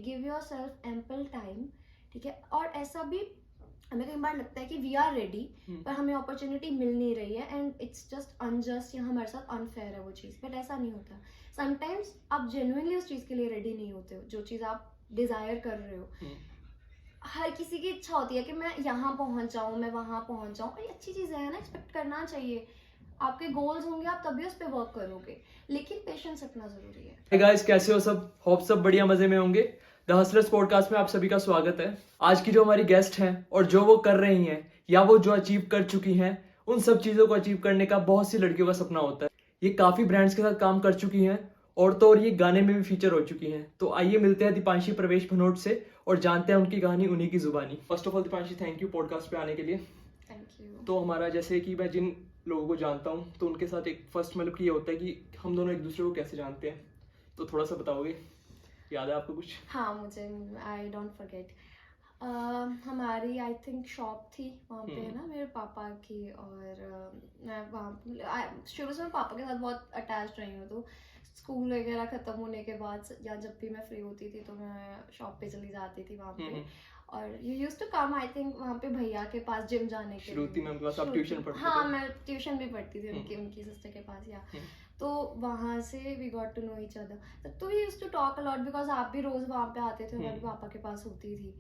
Give your self ample time, ठीक है। और ऐसा भी हमें कई बार लगता है कि वी आर रेडी, पर हमें अपॉर्चुनिटी मिल नहीं रही है एंड इट्स जस्ट अनजस्ट या हमारे साथ अनफेयर है वो चीज़, बट ऐसा नहीं होता। समटाइम्स आप जेन्युइनली उस चीज़ के लिए रेडी नहीं होते हो, जो चीज़ आप डिज़ायर कर रहे हो। हर किसी की इच्छा होती है कि मैं यहाँ पहुँच जाऊँ, मैं वहाँ पहुँच जाऊँ, और ये अच्छी चीज़ है ना, एक्सपेक्ट करना चाहिए। आपके गोल्स होंगे, आप तभी उस पर वर्क करोगे, लेकिन पेशेंस रखना ज़रूरी है। Hey guys, कैसे हो सब? होप सब बढ़िया मजे में होंगे। द हसलर्स पॉडकास्ट में आप सभी का स्वागत है। आज की जो हमारी गेस्ट हैं और जो वो कर रही हैं या वो जो अचीव कर चुकी हैं, उन सब चीज़ों को अचीव करने का बहुत सी लड़कियों का सपना होता है। ये काफ़ी ब्रांड्स के साथ काम कर चुकी हैं और तो और ये गाने में भी फीचर हो चुकी हैं। तो आइए मिलते हैं दीपांशी प्रवेश भनोट से और जानते हैं उनकी कहानी उन्हीं की जुबानी। First of all Deepanshi, thank you podcast पे आने के लिए। Thank you. तो हमारा जैसे कि मैं जिन लोगों को जानता हूँ तो उनके साथ एक फर्स्ट मतलब कि ये होता है कि हम दोनों एक दूसरे को कैसे जानते हैं, तो थोड़ा सा बताओगे? याद है आपको कुछ? हाँ, मुझे, आई डोंट फॉरगेट। हमारी आई थिंक शॉप थी वहाँ पे, है ना, मेरे पापा की, और मैं वहाँ शुरू से मैं पापा के साथ बहुत अटैच रही हूँ। तो स्कूल वगैरह ख़त्म होने के बाद या जब भी मैं फ्री होती थी तो मैं शॉप पे चली जाती थी वहाँ पे। और you use to come, I think वहाँ पे भैया के पास जिम जाने के लिए। श्रुति मैम के पास आप ट्यूशन पढ़ते थे? हाँ, मैं ट्यूशन भी पढ़ती थी उनकी सिस्टर के पास, या तो वहाँ से we got to know each other. तो we used to talk a lot because आप भी रोज वहाँ पे आते थे, मैं भी पापा के पास होती थी।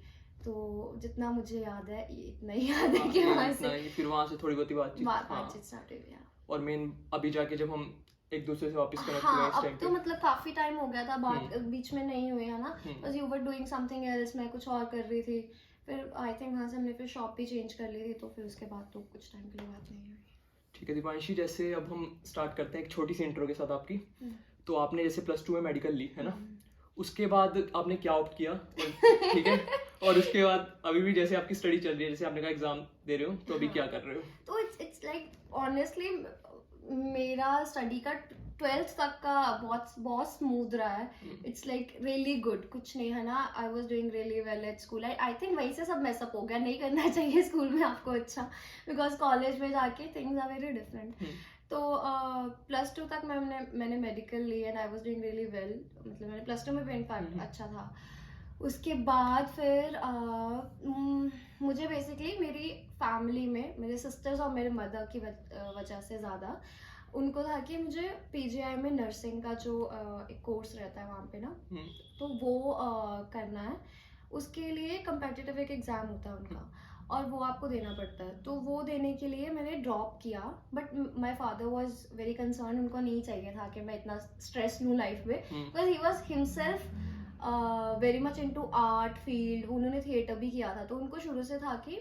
तो जितना मुझे याद है इतना ही याद है कि वहाँ से फिर वहाँ से थोड़ी बहुत बातचीत स्टार्ट हुई। और मेन अभी जाके जब हम एक दूसरे से वापस कनेक्ट हुए हाँ, इस टाइम अब तो मतलब काफी टाइम हो गया था, बात बीच में नहीं हुई है ना, बस you were doing something else, मैं कुछ और कर रही थी। फिर आई थिंक वहाँ से हमने फिर शॉप भी चेंज कर ली थी, तो फिर उसके बाद तो कुछ टाइम के लिए बात नहीं हुई। ठीक है दीपांशी, जैसे अब हम स्टार्ट करते हैं एक छोटी सी इंट्रो के साथ आपकी। तो आपने जैसे +2 में मेडिकल ली है ना, उसके बाद आपने क्या ऑप्ट किया? ठीक है, और उसके बाद अभी भी जैसे आपकी स्टडी चल रही है, जैसे आपने कहा एग्जाम दे रहे हो, तो अभी क्या कर रहे हो? तो इट्स लाइक ऑनेस्टली मेरा स्टडी का 12th तक का बहुत स्मूथ रहा है। इट्स लाइक रियली गुड, कुछ नहीं है ना, आई was doing really well at school. I think वहीं से सब मेसअप हो गया, नहीं करना चाहिए स्कूल में आपको अच्छा, बिकॉज कॉलेज में जाके थिंग्स आर वेरी डिफरेंट। तो +2 तक मैंने मेडिकल ली and I was doing really well, मतलब मैंने +2 में भी इनफैक्ट अच्छा था। उसके बाद फिर मुझे बेसिकली मेरी फैमिली में मेरे सिस्टर्स और मेरे मदर की वजह से ज़्यादा उनको था कि मुझे पीजीआई में नर्सिंग का जो एक कोर्स रहता है वहाँ पे ना, तो वो करना है। उसके लिए कंपेटिटिव एक एग्ज़ाम होता है उनका, और वो आपको देना पड़ता है। तो वो देने के लिए मैंने ड्रॉप किया, but my father was very concern, उनको नहीं चाहिए था कि मैं इतना स्ट्रेस लूँ लाइफ में, because he was himself very much into art field. उन्होंने थिएटर भी किया था, तो उनको शुरू से था कि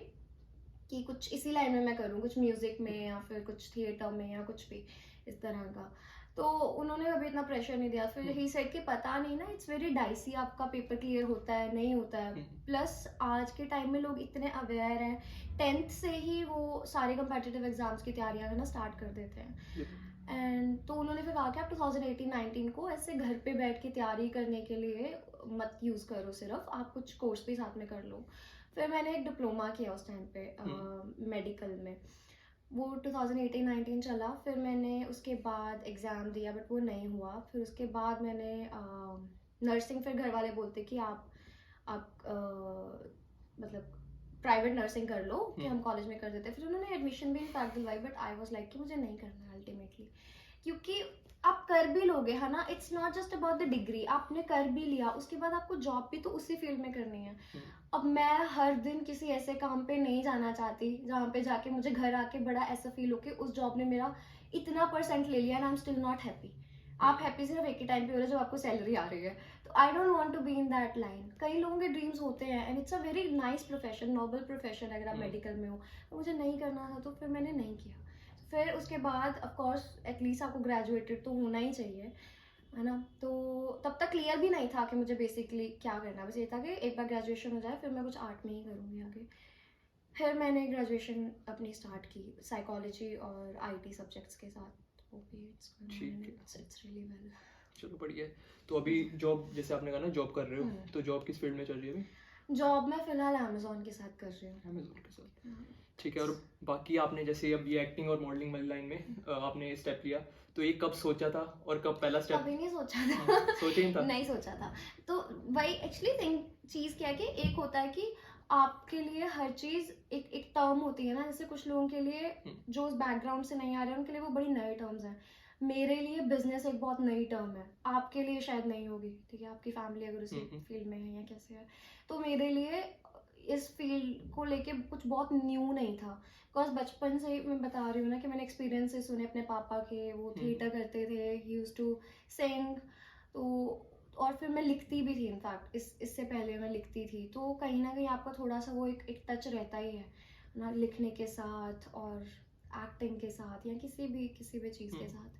कुछ इसी लाइन में मैं करूँ, कुछ म्यूजिक में या फिर कुछ थिएटर में या कुछ भी इस तरह का। तो उन्होंने कभी इतना प्रेशर नहीं दिया। फिर ही सेड कि पता नहीं ना, इट्स वेरी डाइसी, आपका पेपर क्लियर होता है नहीं होता है। प्लस आज के टाइम में लोग इतने अवेयर हैं, 10th से ही वो सारे कंपेटिटिव एग्जाम्स की तैयारियां ना स्टार्ट कर देते हैं। एंड तो उन्होंने फिर कहा कि आप 2018-19 को ऐसे घर पे बैठ के तैयारी करने के लिए मत यूज़ करो, सिर्फ आप कुछ कोर्स भी साथ में कर लो। फिर मैंने एक डिप्लोमा किया उस टाइम पे मेडिकल में, वो 2018-19 चला। फिर मैंने उसके बाद एग्ज़ाम दिया, बट वो नहीं हुआ। फिर उसके बाद मैंने नर्सिंग, फिर घर वाले बोलते कि आप मतलब प्राइवेट नर्सिंग कर लो, कि हम कॉलेज में कर देते। फिर उन्होंने एडमिशन भी इनफैक्ट दिलवाई, बट आई वाज लाइक कि मुझे नहीं करना अल्टीमेटली, क्योंकि आप कर भी लोगे है ना, it's not just about the degree, आपने कर भी लिया, उसके बाद आपको जॉब भी तो उसी फील्ड में करनी है। अब मैं हर दिन किसी ऐसे काम पे नहीं जाना चाहती जहाँ पे जाके मुझे घर आके बड़ा ऐसा फील हो कि उस जॉब ने मेरा इतना % ले लिया and I am still not happy. आप हैप्पी सिर्फ एक ही टाइम पे हो रहे हो जब आपको सैलरी आ रही है। तो I don't want to be in that line. कई लोगों के ड्रीम्स होते हैं and it's a very nice profession, noble profession, अगर आप मेडिकल में हो। तो मुझे नहीं करना था, तो फिर मैंने नहीं किया। फिर उसके बाद ऑफ कोर्स एटलीस्ट आपको ग्रेजुएटेड तो होना ही चाहिए, है ना। तो तब तक क्लियर भी नहीं था कि मुझे बेसिकली क्या करना है, बस ये था कि एक बार ग्रेजुएशन हो जाए फिर मैं कुछ आर्ट में ही करूँगी आगे। फिर मैंने ग्रेजुएशन अपनी स्टार्ट की साइकोलॉजी और आईटी सब्जेक्ट्स के साथ। चलो बढ़िया है। तो अभी जॉब, जैसे आपने कहा ना जॉब कर रहे हो, तो जॉब किस फील्ड में चल रही है अभी? जॉब मैं फिलहाल अमेजोन के साथ कर रही हूँ। अमेजोन के साथ, ठीक है। और बाकी आपने जैसे अब ये एक्टिंग और मॉडलिंग वाली लाइन में आपने स्टेप लिया, तो ये कब सोचा था और कब पहला स्टेप? कभी नहीं सोचा था। सोचा ही था? नहीं सोचा था। तो वही एक्चुअली थिंक चीज क्या है कि एक होता है कि आपके लिए हर चीज एक टर्म होती है ना, जैसे कुछ लोगों के लिए जो उस बैकग्राउंड से नहीं आ रहे हैं उनके लिए वो बड़ी नए टर्म्स हैं। मेरे लिए बिजनेस एक बहुत नई टर्म है, आपके लिए शायद नहीं होगी, ठीक है, आपकी फैमिली अगर उसी फील्ड में है या कैसे है। तो मेरे लिए इस फील्ड को लेके कुछ बहुत न्यू नहीं था, बिकॉज बचपन से ही मैं बता रही हूँ ना कि मैंने एक्सपीरियंसेस सुने अपने पापा के, वो थिएटर करते थे, ही यूज्ड टू सिंग। तो और फिर मैं लिखती भी थी, इनफैक्ट इससे पहले मैं लिखती थी। तो कहीं ना कहीं आपका थोड़ा सा वो एक टच रहता ही है ना, लिखने के साथ और एक्टिंग के साथ या किसी भी चीज़ के साथ।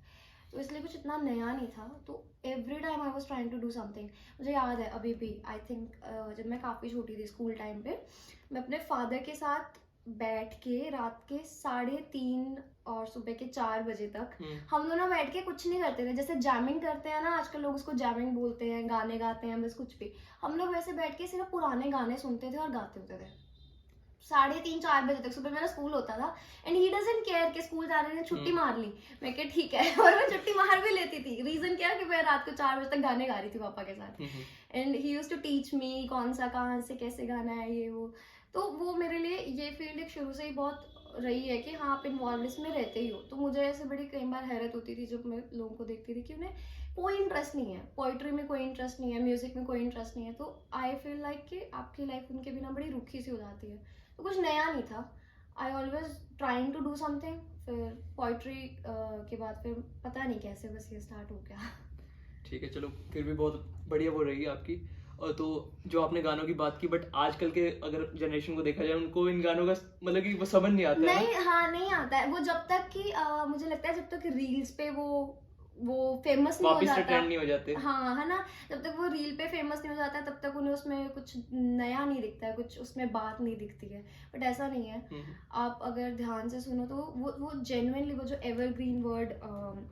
तो इसलिए कुछ इतना नया नहीं था। तो every time I was trying to do something. मुझे याद है अभी भी, आई थिंक जब मैं काफ़ी छोटी थी स्कूल टाइम पे, मैं अपने फादर के साथ बैठ के रात के 3:30 और सुबह के 4 बजे तक हम दोनों बैठ के कुछ नहीं करते थे। जैसे जैमिंग करते हैं ना आजकल लोग, उसको जैमिंग बोलते हैं, गाने गाते हैं, बस कुछ भी। हम लोग वैसे बैठ के सिर्फ पुराने गाने सुनते थे और गाते होते थे 3:30-4 बजे तक। सुबह मेरा स्कूल होता था एंड ही डजंट केयर कि स्कूल जाने ने छुट्टी मार ली। मैं क्या ठीक है, और मैं छुट्टी मार भी लेती थी। रीजन क्या कि मैं रात को 4 बजे तक गाने गा रही थी पापा के साथ, and he used to teach me कौन सा कहाँ से कैसे गाना है, ये वो। तो वो मेरे लिए ये फील्ड एक शुरू से ही बहुत रही है कि हाँ आप इन्वॉल्व इसमें रहते ही हो। तो मुझे ऐसे बड़ी कई बार हैरत होती थी जब मैं लोगों को देखती थी कि उन्हें कोई इंटरेस्ट नहीं है, पोइट्री में कोई इंटरेस्ट नहीं है, म्यूजिक में कोई इंटरेस्ट नहीं है। तो आई फील लाइक कि आपकी लाइफ उनके बिना बड़ी रुखी सी हो जाती है। तो कुछ नया नहीं था। I always trying to do something. फिर पोइट्री के बाद फिर पता नहीं कैसे बस ये स्टार्ट हो गया। ठीक है, चलो फिर भी बहुत बढ़िया वो रही आपकी। और तो जो आपने गानों की बात की, बट आजकल के अगर जनरेशन को देखा जाए, उनको इन गानों का मतलब कि वो समझ नहीं आता है नहीं, हाँ नहीं आता है वो, जब तक कि मुझे लगता है जब तक रील्स पे वो फेमस नहीं हो वापस से जाता, ट्रेंड नहीं हो जाते। हाँ है ना, जब तक वो रील पे फेमस नहीं हो जाता तब तक उन्हें उसमें कुछ नया नहीं दिखता है, कुछ उसमें बात नहीं दिखती है। बट ऐसा नहीं है। आप अगर ध्यान से सुनो तो वो जेन्युइनली वो जो एवरग्रीन वर्ड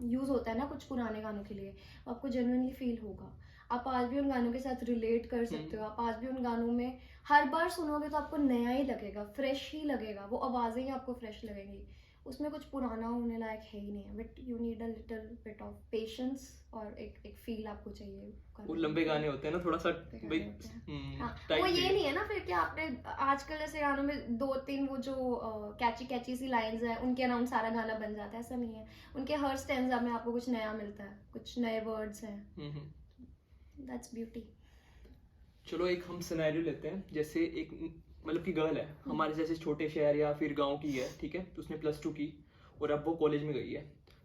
यूज होता है ना कुछ पुराने गानों के लिए, वो आपको जेन्युइनली फील होगा। आप आज भी उन गानों के साथ रिलेट कर सकते हो। आप आज भी उन गानों में हर बार सुनोगे तो आपको नया ही लगेगा, फ्रेश ही लगेगा, वो आवाजें ही आपको फ्रेश लगेंगी। उसमें कुछ पुराना होने लायक है ही नहीं है। But you need a little bit of patience और एक फील आपको चाहिए। वो लंबे गाने होते हैं ना, थोड़ा सा भाई हाँ, वो ये नहीं है ना फिर कि आपने आजकल जैसे गानों में 2-3 वो जो कैची सी लाइंस हैं उनके अराउंड सारा गाना बन जाता है, ऐसा नहीं है। उनके हर स्टैंजा में आपको कुछ नया मिलता है, कुछ नए वर्ड्स हैं। That's beauty. चलो एक हम सिनेरियो लेते हैं, जैसे एक मतलब की गर्ल है हमारे जैसे छोटे शहर या फिर गांव की है, ठीक है, तो उसने +2 की और अब वो कॉलेज में गई है।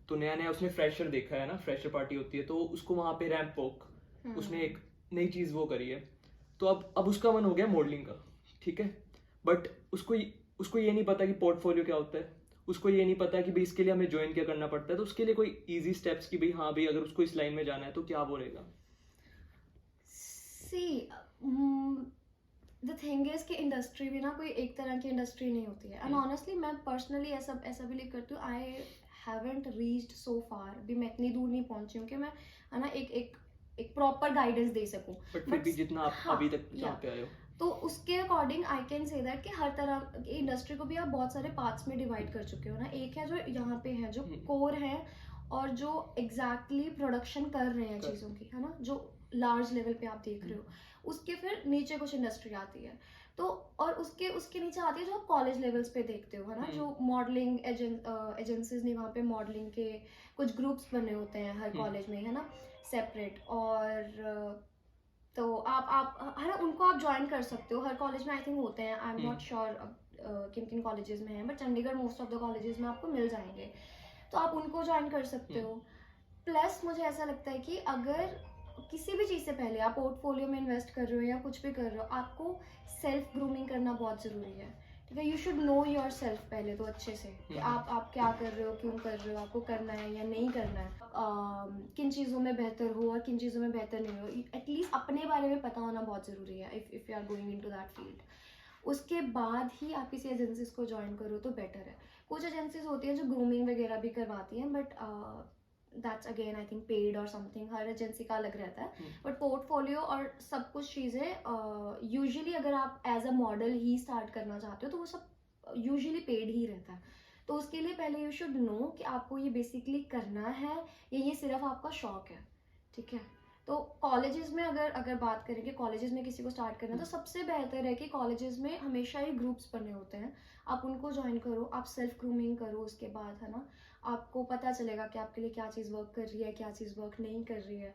तो नया नया उसने फ्रेशर देखा है ना, फ्रेशर पार्टी होती है, तो उसको वहां पे रैंप वॉक, उसने एक नई चीज वो करी है। तो अब उसका मन हो गया मॉडलिंग का, ठीक है, बट उसको ये नहीं पता कि पोर्टफोलियो क्या होता है, उसको ये नहीं पता कि भाई इसके लिए हमें ज्वाइन क्या करना पड़ता है। तो उसके लिए कोई इजी स्टेप्स कि भाई हाँ भाई अगर उसको इस लाइन में जाना है तो क्या बोलेगा? द थिंग इज कि इंडस्ट्री भी ना कोई एक तरह की इंडस्ट्री नहीं होती है। एंड ऑनेस्टली मैं पर्सनली ऐसा बिलीव करती हूँ, आई हैवंट रीच्ड सो फार, भी मैं इतनी दूर नहीं पहुंची हूँ कि मैं है ना एक प्रॉपर गाइडेंस दे सकूँ। बट फिर भी जितना आप हाँ, अभी तक जहाँ पे आए हो, तो उसके according I can say that कि हर तरह की इंडस्ट्री को भी आप बहुत सारे पार्ट्स में डिवाइड कर चुके हो ना। एक है जो यहाँ पे है, जो कोर है और जो एग्जैक्टली प्रोडक्शन कर रहे हैं चीज़ों की, है ना, जो लार्ज लेवल पे आप देख रहे हो। उसके फिर नीचे कुछ इंडस्ट्री आती है, तो और उसके नीचे आती है जो आप कॉलेज लेवल्स पे देखते हो, है ना, जो मॉडलिंग एजेंसीज ने वहाँ पे मॉडलिंग के कुछ ग्रुप्स बने होते हैं हर कॉलेज में, है ना, सेपरेट। और तो आप है ना उनको आप ज्वाइन कर सकते हो। हर कॉलेज में आई थिंक होते हैं, आई एम नॉट श्योर किन किन कॉलेजेस में है, but Chandigarh most of the colleges में आपको मिल जाएंगे, तो आप उनको ज्वाइन कर सकते हो। प्लस मुझे ऐसा लगता है कि अगर किसी भी चीज़ से पहले आप पोर्टफोलियो में इन्वेस्ट कर रहे हो या कुछ भी कर रहे हो, आपको सेल्फ ग्रूमिंग करना बहुत ज़रूरी है, ठीक है। You should know your self पहले तो अच्छे से, कि आप क्या कर रहे हो, क्यों कर रहे हो, आपको करना है या नहीं करना है, किन चीज़ों में बेहतर हो और किन चीज़ों में बेहतर नहीं हो। एटलीस्ट अपने बारे में पता होना बहुत ज़रूरी है if you are going into that field. उसके बाद ही आप किसी एजेंसीज को ज्वाइन करो तो बेटर है। कुछ एजेंसीज होती हैं जो ग्रूमिंग वगैरह भी करवाती हैं, but that's again I think paid और समथिंग, हर एजेंसी का अलग रहता है। बट पोर्टफोलियो और सब कुछ चीज़ें यूजुअली अगर आप एज अ मॉडल ही स्टार्ट करना चाहते हो तो वो सब यूजुअली पेड ही रहता है। तो उसके लिए पहले यू शुड नो कि आपको ये बेसिकली करना है या ये सिर्फ आपका शौक है, ठीक है। तो कॉलेजेस में अगर बात करें कि कॉलेजेस में किसी को स्टार्ट करना है, तो सबसे बेहतर है कि कॉलेजेस में हमेशा ही ग्रुप्स बने होते हैं, आप उनको ज्वाइन करो, आप सेल्फ ग्रूमिंग करो, उसके बाद है ना आपको पता चलेगा कि आपके लिए क्या चीज़ वर्क कर रही है, क्या चीज़ वर्क नहीं कर रही है,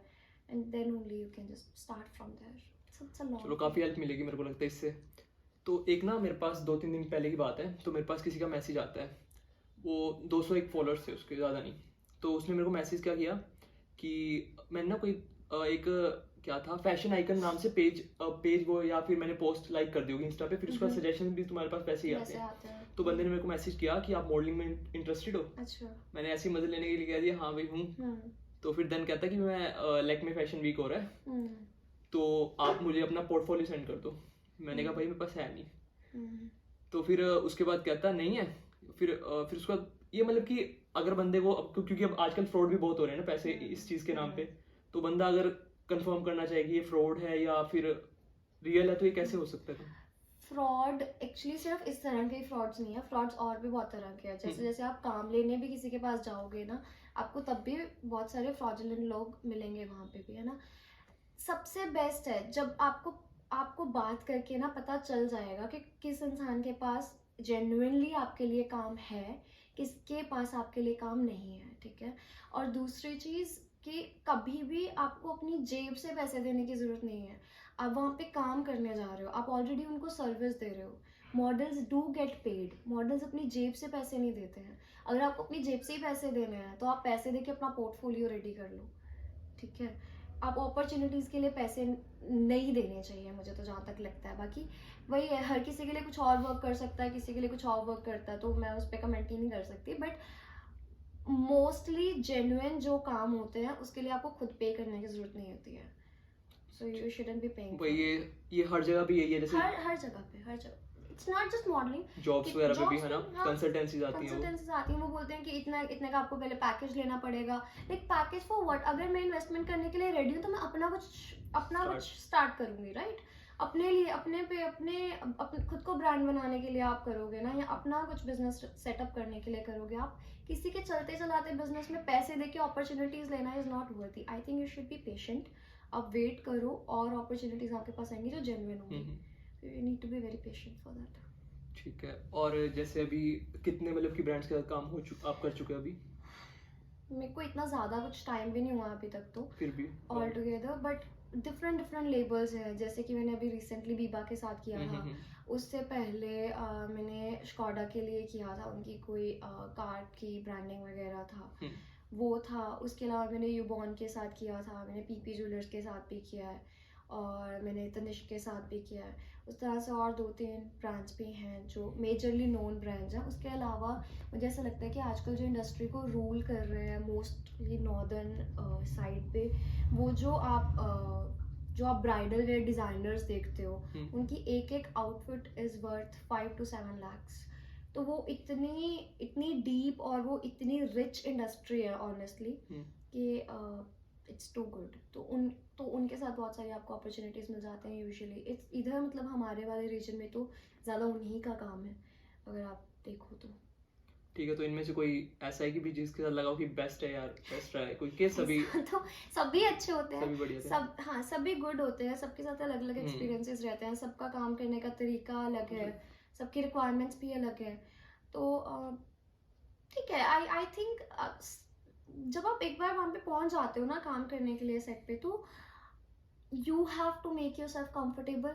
and then only you can just start from there. चलो काफ़ी हेल्प मिलेगी मेरे को लगता है इससे। तो एक ना मेरे पास 2-3 दिन पहले की बात है, तो मेरे पास किसी का मैसेज आता है, वो 201 फॉलोअर्स थे उसके, ज़्यादा नहीं। तो उसने मेरे को मैसेज क्या किया कि मैंने ना कोई एक क्या था फैशन आइकन नाम से पेज वो, या फिर मैंने पोस्ट लाइक कर दी होगी इंस्टा पे, फिर उसका सजेशन भी तुम्हारे पास वैसे ही आते हैं। तो बंदे ने मेरे को मैसेज किया कि आप मॉडलिंग में इंटरेस्टेड हो। अच्छा। मैंने ऐसे ही मजे लेने के लिए कह दिया हाँ भाई हूँ। तो फिर देन कहता कि मैं लैक्मे फैशन वीक हो रहा है, तो आप मुझे अपना पोर्टफोलियो सेंड कर दो। मैंने कहा भाई मेरे पास है नहीं। तो फिर उसके बाद कहता नहीं है। फिर उसके बाद ये मतलब कि अगर बंदे को क्योंकि अब आजकल फ्रॉड भी बहुत हो रहे हैं ना पैसे इस चीज़ के नाम पे, तो बंदा अगर कंफर्म करना चाहिए कि ये फ्रॉड है या फिर रियल है, तो ये कैसे हो सकता है? फ्रॉड एक्चुअली सिर्फ इस तरह के फ्रॉड्स नहीं है, फ्रॉड्स और भी बहुत तरह के हैं। जैसे आप काम लेने भी किसी के पास जाओगे ना, आपको तब भी बहुत सारे फ्रॉडुलेंट लोग मिलेंगे वहाँ पे भी, है ना। सबसे बेस्ट है जब आपको बात करके ना पता चल जाएगा कि किस इंसान के पास जेन्युइनली आपके लिए काम है, किसके पास आपके लिए काम नहीं है, ठीक है। और दूसरी चीज़ कि कभी भी आपको अपनी जेब से पैसे देने की ज़रूरत नहीं है। आप वहाँ पे काम करने जा रहे हो, आप ऑलरेडी उनको सर्विस दे रहे हो। Models do get paid, models अपनी जेब से पैसे नहीं देते हैं। अगर आपको अपनी जेब से ही पैसे देने हैं तो आप पैसे दे के अपना पोर्टफोलियो रेडी कर लो, ठीक है। आप अपॉर्चुनिटीज़ के लिए पैसे नहीं देने चाहिए, मुझे तो जहाँ तक लगता है। बाकी वही है, हर किसी के लिए कुछ और वर्क कर सकता है, किसी के लिए कुछ और वर्क करता है, तो मैं उस पर कमेंट ही नहीं कर सकती। बट मोस्टली जेन्युइन जो काम होते हैं उसके लिए आपको खुद पे करने की जरूरत नहीं होती है, so you shouldn't be paying. ये हर जगह भी यही है, जैसे हर जगह it's not just modelling, jobs वगैरह पे भी है ना, कंसल्टेंसीज आती हैं, वो बोलते हैं कि इतना का आपको पहले पैकेज लेना पड़ेगा। Like package for what? अगर मैं इन्वेस्टमेंट करने के लिए रेडी हूँ तो मैं अपना कुछ स्टार्ट करूंगी, राइट। अपने लिए अपने खुद को ब्रांड बनाने के लिए आप करोगे ना, या अपना कुछ बिजनेस सेटअप करने के लिए करोगे। आप किसी के चलते चलाते बिजनेस में पैसे देके अपॉर्चुनिटीज लेना is not worth it. I think you should be patient, आप वेट करो और अपॉर्चुनिटीज आपके पास आएंगी जो जेन्युइन होंगी। You need to be very patient for that. ठीक है। और जैसे अभी कितने मतलब कि ब्रांड्स के साथ काम आप कर चुके हैं अभी? मेरे को इतना ज़्यादा कुछ टाइम भी नहीं हुआ अभी तक, तो फिर भी all together, but different labels हैं। जैसे कि मैंने अभी रिसेंटली बीबा के साथ किया था, उससे पहले मैंने स्कॉडा के लिए किया था, उनकी कोई कार की ब्रांडिंग वगैरह था, वो था। उसके अलावा मैंने यूबॉर्न के साथ किया था, मैंने पीपी ज्वेलर्स के साथ भी किया है, और मैंने तनिष्क के साथ भी किया है। उस तरह से और 2-3 ब्रांड्स भी हैं जो मेजरली नोन ब्रांड्स हैं। उसके अलावा मुझे ऐसा लगता है कि आजकल जो इंडस्ट्री को रूल कर रहे हैं मोस्टली नॉर्दर्न साइड पे, वो जो आप ब्राइडल वेयर डिज़ाइनर्स देखते हो, उनकी एक outfit is worth 5 to 7 lakhs। तो वो इतनी डीप और वो इतनी रिच इंडस्ट्री है ऑनेस्टली कि इट्स टू गुड। तो उनके साथ बहुत सारी आपको अपॉर्चुनिटीज़ मिल जाते हैं यूजुअली। इट्स इधर मतलब हमारे वाले रीजन में तो ज़्यादा उन्हीं का काम है अगर आप देखो तो। ठीक है। तो इनमें से कोई ऐसा है कि भी जिसके साथ लगाओ कि बेस्ट है यार, बेस्ट है कोई केस? सभी तो सभी अच्छे होते हैं, सभी बढ़िया थे। हाँ सभी गुड होते हैं, सबके साथ अलग अलग एक्सपीरियंसेस रहते हैं, सबका काम करने का तरीका अलग है, सबकी रिक्वायरमेंट्स भी अलग है। तो ठीक है। आई थिंक जब आप एक बार वहाँ पे पहुँच जाते हो ना काम करने के लिए सेट पे, तो you have to make yourself comfortable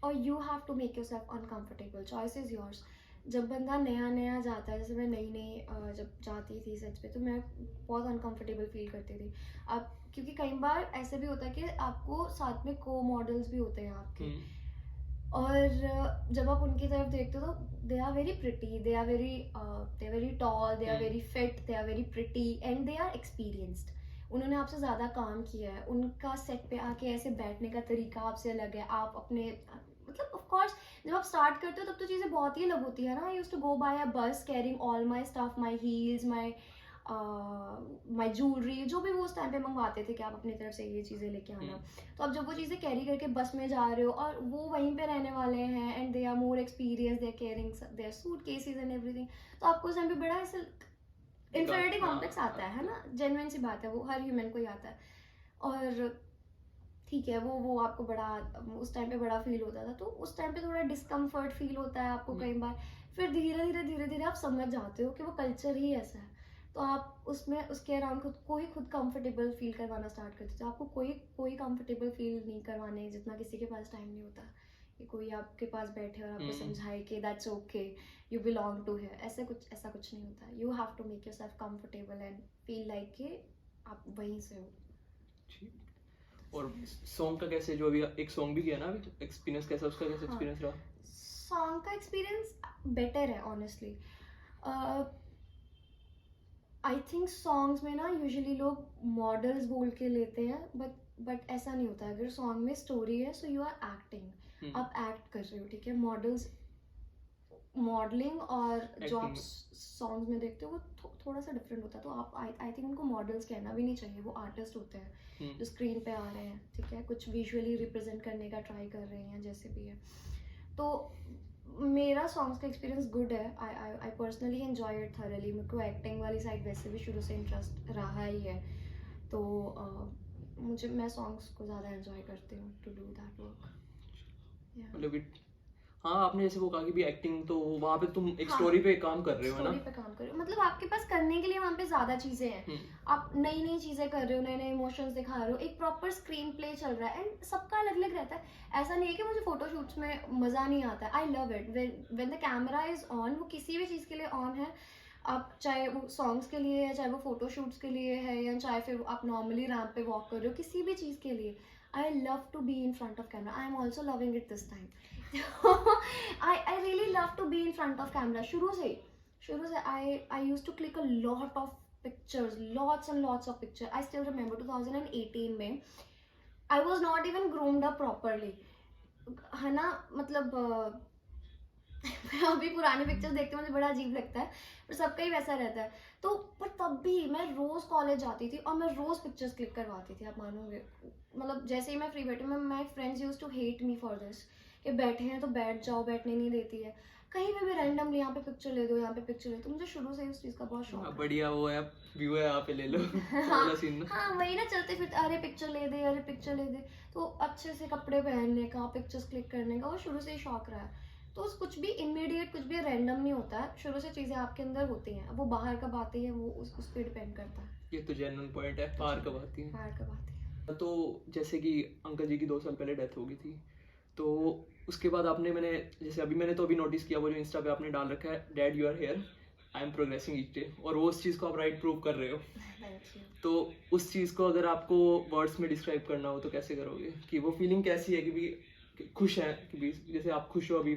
और you have to make yourself uncomfortable. Choice is yours. जब बंदा नया जाता है, जैसे मैं नई जब जाती थी सेट्स पे, तो मैं बहुत अनकम्फर्टेबल फील करती थी। अब क्योंकि कई बार ऐसे भी होता है कि आपको साथ में को मॉडल्स भी होते हैं आपके, और जब आप उनकी तरफ देखते हो तो they are very pretty, they are very tall, they are very fit, they are very pretty and they are experienced. उन्होंने आपसे ज़्यादा काम किया है, उनका सेट पे आके ऐसे बैठने का तरीका आपसे अलग है। आप अपने मतलब ऑफ कोर्स जब आप स्टार्ट करते हो तब तो चीज़ें बहुत ही अलग होती है ना। I used to go by a bus carrying all my stuff, my heels, my my jewellery, जो भी वो उस टाइम पे मंगवाते थे कि आप अपनी तरफ से ये चीज़ें लेके आना। तो अब जब वो चीज़ें कैरी करके बस में जा रहे हो और वो वहीं पे रहने वाले हैं and they are more experience, they are caring their suitcases and everything, तो आपको उस टाइम पे बड़ा ऐसा इन्फीरियरिटी कॉम्प्लेक्स आता है ना, जेन्युइन सी बात है, वो हर ह्यूमन को ही आता है। और ठीक है, वो आपको बड़ा उस टाइम पे बड़ा फील होता था, तो उस टाइम पे थोड़ा डिस्कम्फर्ट फील होता है आपको कई बार। फिर धीरे धीरे आप समझ जाते हो कि वो कल्चर ही ऐसा है, तो आप उसमें उसके अराउंड खुद कंफर्टेबल फील करवाना स्टार्ट करते हो। आपको कोई कंफर्टेबल फील नहीं करवाने जितना किसी के पास टाइम नहीं होता कि कोई आपके पास बैठे और आपको समझाए कि that's okay, you belong to here. ऐसा कुछ नहीं होता। You have to make yourself comfortable and feel like कि आप वहीं से हो। और सॉन्ग का कैसे, जो अभी एक सॉन्ग भी किया ना अभी, एक्सपीरियंस कैसा, उसका कैसा एक्सपीरियंस रहा? सॉन्ग का एक्सपीरियंस बेटर है ऑनेस्टली। आई थिंक सॉन्ग्स में ना यूजुअली लोग मॉडल्स बोल के लेते हैं, बट ऐसा नहीं होता। अगर सॉन्ग में स्टोरी है सो यू आर एक्टिंग, आप एक्ट कर रहे हो, ठीक है। मॉडलिंग और जो आप सॉन्ग्स में देखते हो वो थोड़ा सा डिफरेंट होता है। तो आप आई थिंक उनको मॉडल्स कहना भी नहीं चाहिए, वो आर्टिस्ट होते हैं जो स्क्रीन पे आ रहे हैं, ठीक है, कुछ विजुअली रिप्रेजेंट करने का ट्राई कर रहे हैं, जैसे भी है। तो मेरा सॉन्ग्स का एक्सपीरियंस गुड है। I personally enjoy it thoroughly. मेरे को एक्टिंग वाली साइड वैसे भी शुरू से इंटरेस्ट रहा ही है, तो मैं सॉन्ग्स को ज़्यादा एंजॉय करती हूँ टू डू दैट वर्क। मतलब हाँ, आपने जैसे वो कहा कि भी एक्टिंग, तो वहाँ पे तुम एक स्टोरी पे काम कर रहे हो, है ना? स्टोरी पे काम कर रहे हो, मतलब आपके पास करने के लिए वहाँ पे ज़्यादा चीज़ें हैं। आप नई नई चीज़ें कर रहे हो, नए नए इमोशंस दिखा रहे हो, एक प्रॉपर स्क्रीन प्ले चल रहा है एंड सबका अलग अलग रहता है। ऐसा नहीं है कि मुझे फोटोशूट्स में मज़ा नहीं आता है। I love it when the camera is on. वो किसी भी चीज़ के लिए ऑन है, आप चाहे वो सॉन्ग्स के लिए है, चाहे वो फोटोशूट्स के लिए है, या चाहे फिर आप नॉर्मली रैंप पे वॉक कर रहे हो, किसी भी चीज़ के लिए I love to be in front of camera. I am also loving it this time. I really love to be in front of camera. शुरू से I used to click a lot of pictures, lots and lots of pictures. I still remember 2018 में I was not even groomed up properly, है ना। मतलब अभी पुराने pictures देखते मुझे बड़ा अजीब लगता है, पर सबका ही वैसा रहता है। तो पर तब भी मैं रोज कॉलेज जाती थी और मैं रोज पिक्चर्स क्लिक करवाती थी, आप मानोगे। मतलब जैसे ही मैं फ्री बैठी, my friends used to hate me for this कि बैठे हैं तो बैठ जाओ, बैठने नहीं देती है। कहीं पे भी रैंडमली यहाँ पे पिक्चर ले दो, यहाँ पे पिक्चर ले दो। मुझे शुरू से उस चीज़ का बहुत शौक है। बढ़िया वो है, व्यू है, यहाँ पे ले लो। हाँ वही ना, चलते फिरते अरे पिक्चर ले दे, अरे पिक्चर ले दे। तो अच्छे से कपड़े पहनने का, पिक्चर्स क्लिक करने का, वो शुरू से ही शौक रहा है। तो कुछ भी इमीडिएट, कुछ भी रैंडम नहीं होता है। शुरू से चीज़ें आपके अंदर होती हैं, अब वो बाहर कब आती है वो उस पर डिपेंड करता है। ये तो जेन्युइन पॉइंट है, बाहर कब आती है। बाहर कब आती है। तो जैसे कि अंकल जी की 2 साल पहले डेथ हो गई थी, तो उसके बाद मैंने जैसे मैंने तो अभी नोटिस किया, वो जो इंस्टा पे आपने डाल रखा है, dad you are here, I am progressing each day, और वो उस चीज़ को आप राइट प्रूव कर रहे हो। तो उस चीज़ को अगर आपको वर्ड्स में डिस्क्राइब करना हो तो कैसे करोगे, कि वो फीलिंग कैसी है, कि भी खुश है, कि भी जैसे आप खुश हो अभी?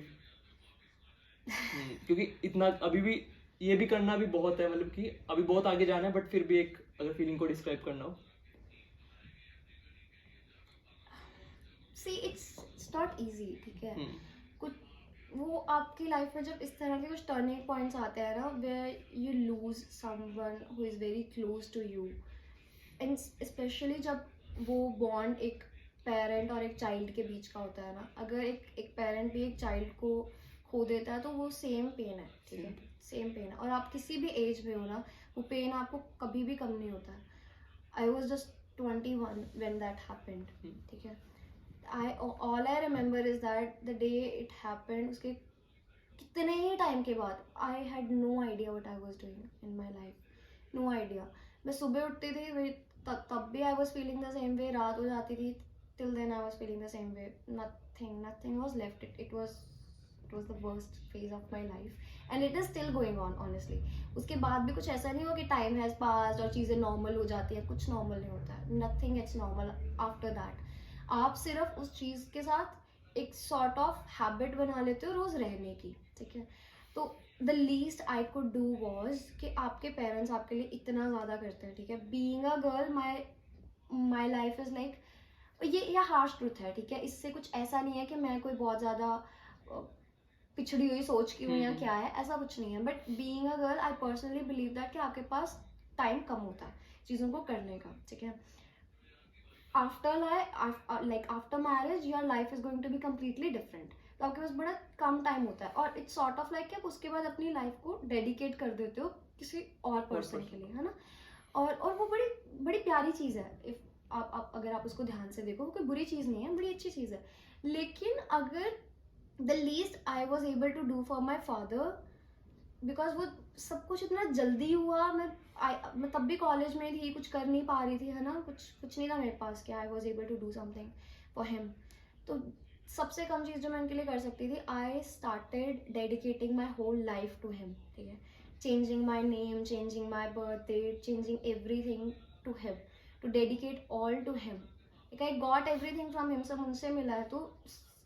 क्योंकि इतना अभी भी ये भी करना भी बहुत है, मतलब कि अभी बहुत आगे जाना है, बट फिर भी एक अगर फीलिंग को डिस्क्राइब करना हो। See, it's not easy, ठीक है। कुछ वो आपकी लाइफ में जब इस तरह के कुछ टर्निंग पॉइंट्स आते हैं ना, where you lose someone who is very close to you, and especially जब वो बॉन्ड एक पेरेंट और एक चाइल्ड के बीच का होता है ना, अगर एक पेरेंट भी एक चाइल्ड को खो देता है तो वो सेम पेन है, ठीक है, सेम पेन है। और आप किसी भी एज में हो ना, वो पेन आपको कभी भी कम नहीं होता है। I was just 21 when that happened, ठीक है। all I remember is that the day it happened, उसके कितने ही टाइम के बाद I had no idea what I was doing in my life, no idea। मैं सुबह उठती थी, तब भी I was feeling the same way, रात हो जाती थी, till then I was feeling the same way, nothing was left, it was the worst phase of my life and it is still going on honestly। उसके बाद भी कुछ ऐसा नहीं हुआ कि time has passed और चीज़ें normal हो जाती है, कुछ normal नहीं होता है, nothing gets normal after that। आप सिर्फ उस चीज़ के साथ एक सॉर्ट ऑफ हैबिट बना लेते हो रोज़ रहने की, ठीक है। तो the least I could do was कि आपके पेरेंट्स आपके लिए इतना ज़्यादा करते हैं, ठीक है। Being a girl, my life is like, ये हार्श ट्रूथ है, ठीक है। इससे कुछ ऐसा नहीं है कि मैं कोई बहुत ज़्यादा पिछड़ी हुई सोच की हूँ या क्या है, ऐसा कुछ नहीं है। But being a girl, I personally believe that कि आपके पास टाइम कम होता है चीज़ों को करने का, ठीक है. After marriage your life is going to be completely different. तो आपके पास बड़ा कम टाइम होता है और इट्स सॉर्ट ऑफ लाइक कि आप उसके बाद अपनी लाइफ को डेडिकेट कर देते हो किसी और पर्सन के लिए, है ना. और वो बड़ी बड़ी प्यारी चीज़ है. इफ आप अगर आप उसको ध्यान से देखो, वो कोई बुरी चीज़ नहीं है, बड़ी अच्छी चीज़ है. लेकिन अगर the least I was able to do for my father, because वो सब कुछ इतना जल्दी हुआ, मैं तब भी कॉलेज में थी, कुछ कर नहीं पा रही थी, है ना, कुछ नहीं था मेरे पास कि I was able to do something for him. तो सबसे कम चीज़ जो मैं उनके लिए कर सकती थी, I started dedicating my whole life to him, ठीक है. Changing my name, changing my birth date, changing everything to him, to dedicate all to him. Like I got everything from him, सब उनसे मिला है. तो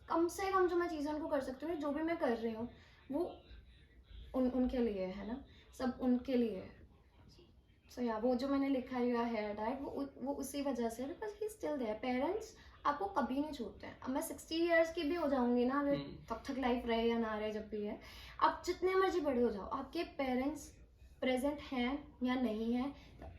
कम से कम जो मैं चीज़ें उनको कर सकती हूँ, जो भी मैं कर रही हूँ वो उनके लिए है ना, सब उनके लिए है. सो या वो जो मैंने लिखा है हेयर डाइट, वो उसी वजह से, because he still there. Parents आपको कभी नहीं छोड़ते हैं. अब मैं 60 ईयर्स की भी हो जाऊंगी ना, अगर तब तक लाइफ रहे या ना रहे, जब भी है, आप जितने मर्जी बड़े हो जाओ, आपके पेरेंट्स प्रेजेंट हैं या नहीं है,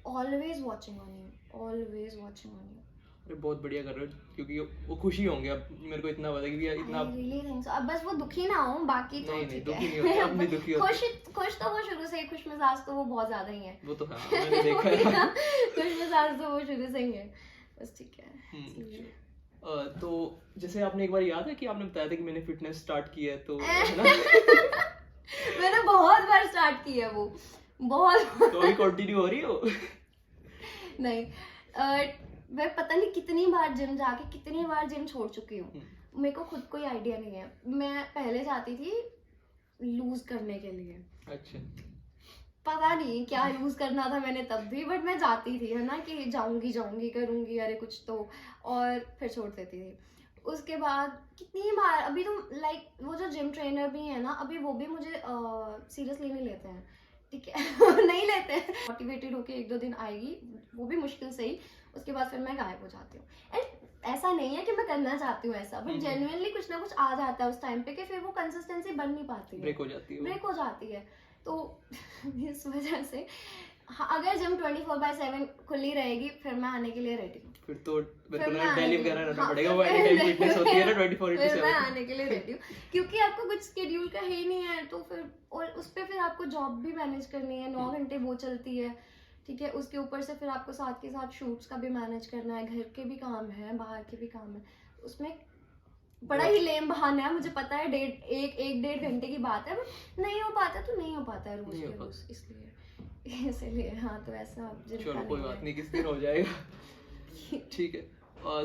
always watching on you, always watching on you. अरे बहुत बढ़िया कर रहे हो, क्योंकि वो खुशी होंगे. अब मेरे को इतना पता है कि इतना I really think so. अब बस वो दुखी ना हो, बाकी तो नहीं, ठीक दुखी है. नहीं होते, अब नहीं दुखी होते. खुश तो वो शुरू से ही, खुश मिजाज तो वो बहुत ज्यादा ही है. वो तो हाँ, मैंने देखा है. खुश मिजाज तो वो शुरू से ही है, बस ठीक है. तो जैसे आपने एक बार याद है कि आपने बताया था कि मैंने फिटनेस स्टार्ट की है, तो है ना. मैंने बहुत बार स्टार्ट की है वो, बहुत. तो अभी कंटिन्यू हो रही हो? नहीं, मैं पता नहीं कितनी बार जिम जाके कितनी बार जिम छोड़ चुकी हूँ. मेरे को खुद कोई आइडिया नहीं है. मैं पहले जाती थी लूज करने के लिए. अच्छा. पता नहीं क्या लूज करना था मैंने तब भी, बट मैं जाती थी, है ना, कि जाऊंगी करूंगी, अरे कुछ तो, और फिर छोड़ देती थी. उसके बाद कितनी बार, अभी तो लाइक वो जो जिम ट्रेनर भी है ना, अभी वो भी मुझे सीरियसली नहीं लेते हैं, ठीक है. नहीं लेते हैं. मोटिवेटेड होके 1-2 दिन आएगी, वो भी मुश्किल से ही, उसके बाद फिर मैं गायब हो जाती हूँ. एंड ऐसा नहीं है कि मैं करना चाहती हूँ ऐसा, बट जेन्युइनली कुछ ना कुछ आ जाता है उस टाइम पे कि फिर वो कंसिस्टेंसी बन नहीं पाती है, ब्रेक हो जाती है. तो इस वजह से हाँ, अगर जिम 24/7 खुली रहेगी, फिर मैं आने के लिए रेडी हूँ. फिर तो फिर मैं डेली आने वगैरह के- रहना हाँ, पड़ेगा. फिर वो एनी टाइम मैं- फिटनेस होती है ना, फिर 24/7. मैं आने के लिए रेडी हूँ, क्योंकि आपको कुछ शेड्यूल का है ही नहीं है. तो फिर और उस पर फिर आपको जॉब भी मैनेज करनी है, 9 घंटे वो चलती है, ठीक है. उसके ऊपर से फिर आपको साथ के साथ शूट्स का भी मैनेज करना है, घर के भी काम है, बाहर के भी काम है. उसमें बड़ा ही लेम बहाना है, मुझे पता है. 1-1.5 घंटे की बात है, बट नहीं हो पाता तो नहीं हो पाता है रोज नहीं हो के पाता. रोज, इसलिए हाँ. तो ऐसा जिम का चलो कोई नहीं बात है. नहीं, किस दिन हो जाएगा. ठीक है.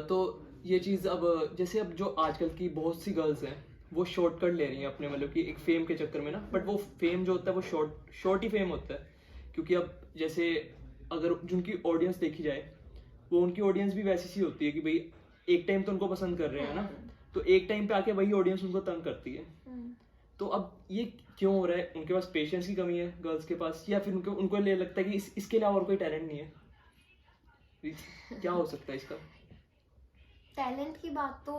तो ये चीज़ अब जैसे अब जो आजकल की बहुत सी गर्ल्स हैं, वो शॉर्टकट ले रही हैं अपने, मतलब कि एक फेम के चक्कर में ना. बट वो फेम जो होता है वो शॉर्ट ही फेम होता है. क्योंकि अब जैसे अगर जिनकी ऑडियंस देखी जाए, वो उनकी ऑडियंस भी वैसी सी होती है कि भाई एक टाइम तो उनको पसंद कर रहे हैं ना, तो एक टाइम पे आके वही ऑडियंस उनको तंग करती है. तो अब ये क्यों हो रहा है? उनके पास पेशेंस की कमी है गर्ल्स के पास, या फिर उनको ये लगता है कि इसके अलावा और कोई टैलेंट नहीं है? क्या हो सकता है इसका? टैलेंट की बात तो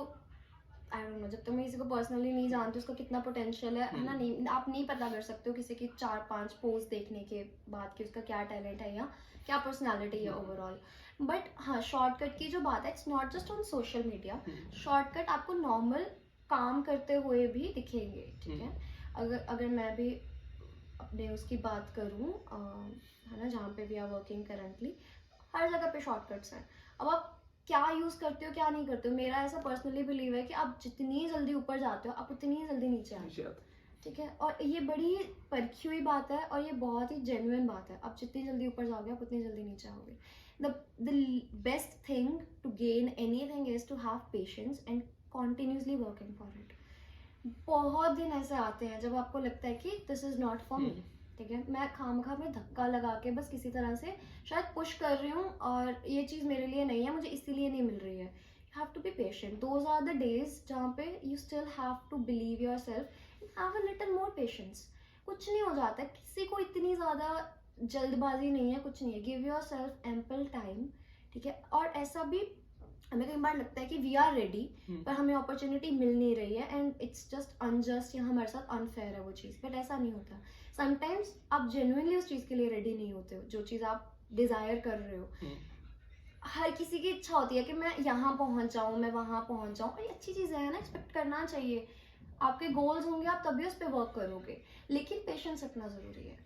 आई डोंट नो, जब तक मैं किसी को पर्सनली नहीं जानती उसका कितना पोटेंशियल है ना, नहीं, आप नहीं पता कर सकते हो किसी की 4-5 पोस्ट देखने के बाद कि उसका क्या टैलेंट है या क्या पर्सनालिटी है ओवरऑल. बट हाँ, शॉर्टकट की जो बात है, it's not just on social media. Shortcut आपको नॉर्मल काम करते हुए भी दिखेंगे, ठीक है. अगर मैं भी अपने उसकी बात करूँ, है ना, जहाँ पे भी आर वर्किंग करंटली, हर जगह पे शॉर्टकट्स हैं. अब आप क्या यूज़ करते हो क्या नहीं करते हो, मेरा ऐसा पर्सनली बिलीव है कि आप जितनी जल्दी ऊपर जाते हो, आप उतनी जल्दी नीचे आते हो, ठीक है. और ये बड़ी परखी हुई बात है, और ये बहुत ही जेन्युइन बात है. आप जितनी जल्दी ऊपर जाओगे, आप उतनी जल्दी नीचे आओगे. The best thing to gain anything is to have patience and continuously working for it. बहुत दिन ऐसे आते हैं जब आपको लगता है कि this is not for me, ठीक है. मैं खामखा में धक्का लगा के बस किसी तरह से शायद पुश कर रही हूँ, और ये चीज़ मेरे लिए नहीं है, मुझे इसीलिए नहीं मिल रही है. You have to be patient. Those are the days जहाँ पे you still have to believe yourself and have a little more patience. कुछ नहीं हो जाता, किसी को इतनी ज़्यादा जल्दबाजी नहीं है, कुछ नहीं है. Give your self ample time, ठीक है. और ऐसा भी हमें कई बार लगता है कि वी आर रेडी, पर हमें अपॉर्चुनिटी मिल नहीं रही है, एंड इट्स जस्ट अनजस्ट या हमारे साथ अनफेयर है वो चीज़. बट ऐसा नहीं होता. समटाइम्स आप जेन्युइनली उस चीज़ के लिए रेडी नहीं होते हो, जो चीज़ आप डिजायर कर रहे हो, हर किसी की इच्छा होती है कि मैं यहाँ पहुंच जाऊँ, मैं वहाँ पहुंच जाऊँ, और ये अच्छी चीज़ है ना, एक्सपेक्ट करना चाहिए। आपके गोल्स होंगे, आप तभी उस पर वर्क करोगे, लेकिन पेशेंस रखना जरूरी है।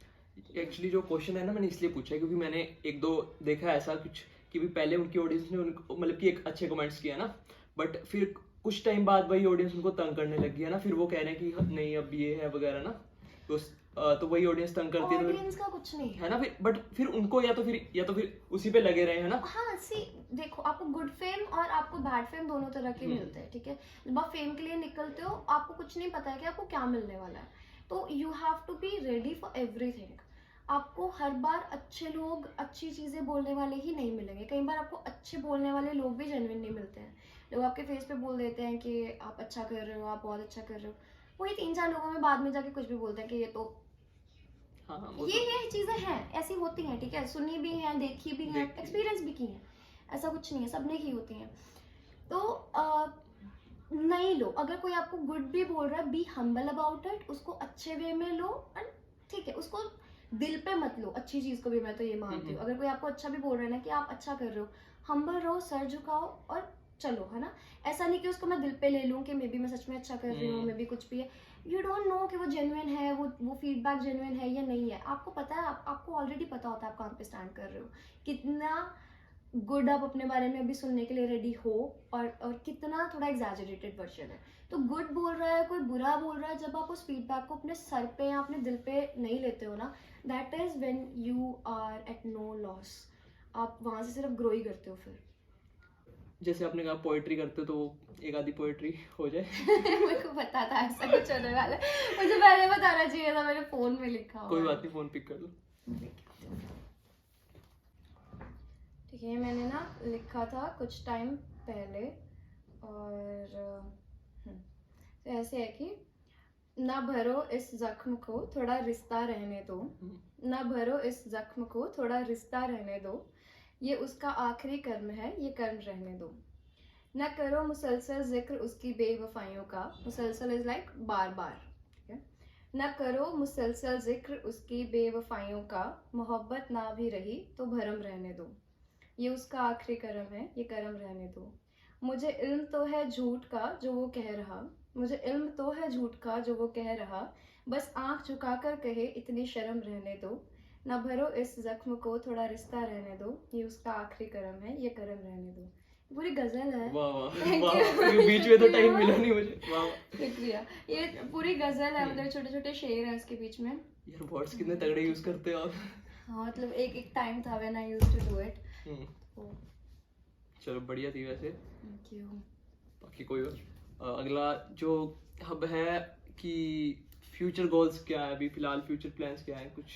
एक्चुअली जो क्वेश्चन है ना, मैंने इसलिए पूछा है क्योंकि मैंने एक दो देखा है ऐसा कुछ कि भी पहले उनकी ऑडियंस ने उनको मतलब कि एक अच्छे कमेंट्स किया ना, बट फिर कुछ टाइम बाद वही ऑडियंस उनको तंग करने लगी है ना, फिर वो कह रहे हैं कि नहीं अब ये है वगैरह ना, तो वही ऑडियंस तंग करती है, ऑडियंस का कुछ नहीं है ना फिर, बट फिर उनको या तो फिर उसी पे लगे रहे, है ना। हाँ सी, देखो आपको गुड फेम और आपको बैड फेम दोनों तरह के मिलते हैं, ठीक है। जब आप फेम के लिए निकलते हो, आपको कुछ नहीं पता है कि आपको क्या मिलने वाला है, तो you have to be ready for everything. आपको हर बार अच्छे लोग, अच्छी चीजें बोलने वाले ही नहीं मिलेंगे, कई बार आपको अच्छे बोलने वाले लोग भी जेन्युइन नहीं मिलते हैं। लोग आपके फेस पे बोल देते हैं कि आप अच्छा कर रहे हो, आप बहुत अच्छा कर रहे हो, वही 3-4 लोगों में बाद में जाके कुछ भी बोलते हैं कि ये तो ये चीजें हैं, ऐसी होती हैं, ठीक है, सुनी भी हैं, देखी भी हैं, एक्सपीरियंस भी की हैं, ऐसा कुछ नहीं है, सबने की होती हैं। तो नहीं लो, अगर कोई आपको गुड भी बोल रहा है, बी हम्बल अबाउट इट, उसको अच्छे वे में लो, एंड ठीक है, उसको दिल पे मत लो, अच्छी चीज को भी मैं तो ये मानती हूँ। अगर कोई आपको अच्छा भी बोल रहा है ना कि आप अच्छा कर रहे हो, हम्बल रहो, सर झुकाओ और चलो, है ना। ऐसा नहीं कि उसको मैं दिल पे ले लूँ कि मे बी मैं सच में अच्छा कर रही हूँ, मे बी कुछ भी है, यू डोंट नो कि वो जेन्युइन है, वो फीडबैक जेन्युइन है या नहीं है। आपको पता है, आपको ऑलरेडी पता होता है आप कहाँ पे स्टैंड कर रहे हो, कितना गुड आप अपने बारे में अभी सुनने के लिए रेडी हो, और कितना थोड़ा एग्जैजरेटेड वर्जन है। तो गुड बोल रहा है, कोई बुरा बोल रहा है, जब आप उस फीडबैक को अपने सर पे या अपने दिल पे नहीं लेते हो ना, that is when you are at no loss. आप वहां से सिर्फ ग्रो ही करते हो। फिर जैसे आपने कहा पोएट्री करते हो, तो एक आधी पोएट्री हो जाए। मेरे को पता था ऐसा कुछ होने वाला है, मुझे पहले बताना चाहिए था, मेरे फोन में लिखा हुआ। कोई बात नहीं, फोन पिक कर लो। ठीक है, मैंने ना लिखा था कुछ टाइम पहले, और तो ऐसे है कि ना भरो इस जख्म को, थोड़ा रिश्ता रहने दो, ना भरो इस जख्म को, थोड़ा रिश्ता रहने दो, ये उसका आखिरी कर्म है, ये कर्म रहने दो। न करो मुसलसल जिक्र उसकी बेवफाइयों का, मुसलसल इज लाइक बार बार, ठीक है। न करो मुसलसल जिक्र उसकी बेवफाइयों का, मोहब्बत ना भी रही तो भरम रहने दो, ये उसका आखिरी कर्म है, ये कर्म रहने दो। मुझे इल्म तो है झूठ का जो वो कह रहा, मुझे इल्म तो है झूठ का जो वो कह रहा, बस आंख झुकाकर कहे इतनी शर्म रहने दो, न भरो इस जख्म को, थोड़ा रिश्ता रहने दो, ये उसका आखिरी कर्म है, ये कर्म रहने दो। पूरी गजल है। वाह वाह, बीच में तो टाइम मिला नहीं मुझे। वाह, शुक्रिया। ये पूरी गजल है, मतलब छोटे छोटे शेर है इसके बीच में। यार वर्ड्स कितने तगड़े यूज करते हो आप। हाँ, मतलब एक टाइम था when I used to do it. चलो बढ़िया थी वैसे। Thank you. बाकी कोई अगला जो हब है कि फ्यूचर गोल्स क्या है, अभी फिलहाल फ्यूचर प्लान्स क्या है कुछ?